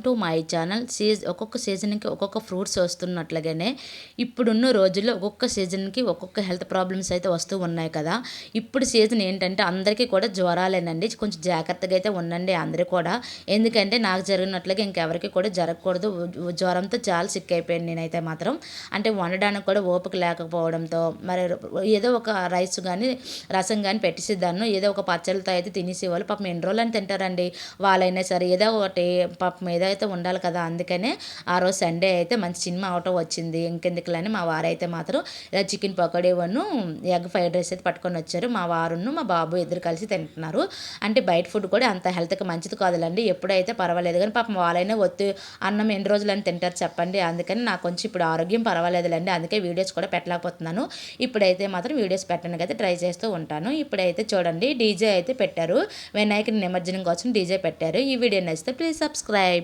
To my channel. ఒక్కొక్క సీజన్కి ఒక్కొక్క ఫ్రూట్స్ వస్తున్నట్లుగానే ఇప్పుడున్న రోజుల్లో ఒక్కొక్క సీజన్కి ఒక్కొక్క హెల్త్ ప్రాబ్లమ్స్ అయితే వస్తూ ఉన్నాయి కదా. ఇప్పుడు సీజన్ ఏంటంటే అందరికీ కూడా జ్వరాలేనండి. కొంచెం జాగ్రత్తగా అయితే ఉండండి అందరూ కూడా. ఎందుకంటే నాకు జరిగినట్లుగా ఇంకెవరికి కూడా జరగకూడదు. జ్వరంతో చాలా సిక్ అయిపోయాను నేనైతే మాత్రం. అంటే వండడానికి కూడా ఓపిక లేకపోవడంతో మరి ఏదో ఒక రైస్ కానీ రసం కానీ పెట్టేసేదాన్ని. ఏదో ఒక పచ్చళ్ళతో అయితే తినేసేవాళ్ళు. పాపం ఎన్ని రోజులు అని తింటారండి వాళ్ళైనా సరే. ఏదో ఒకటి పాపం ఏదైతే ఉండాలి కదా. అందుకనే ఆ రోజు సండే అయితే మంచి సినిమా అవటం వచ్చింది. ఇంకెందుకులని మా వారైతే మాత్రం ఇలా చికెన్ పకోడీను ఎగ్ ఫ్రైడ్ రైస్ అయితే పట్టుకొని వచ్చారు. మా వారును మా బాబు ఇద్దరు కలిసి తింటున్నారు. అంటే బయట ఫుడ్ కూడా అంత హెల్త్కి మంచిది కాదులండి. ఎప్పుడైతే పర్వాలేదు కానీ పాపం వాళ్ళైనా అన్నం ఎన్ని రోజులని తింటారు చెప్పండి. అందుకని నాకు కొంచెం ఇప్పుడు ఆరోగ్యం పర్వాలేదులేండి. అందుకే వీడియోస్ కూడా పెట్టలేకపోతున్నాను. ఇప్పుడైతే మాత్రం వీడియోస్ పెట్టడానికి అయితే ట్రై చేస్తూ ఉంటాను. ఇప్పుడైతే చూడండి డీజే అయితే పెట్టారు. వినాయకుని నిమజ్జనం కోసం డీజే పెట్టారు. ఈ వీడియో నచ్చితే ప్లీజ్ సబ్స్క్రైబ్.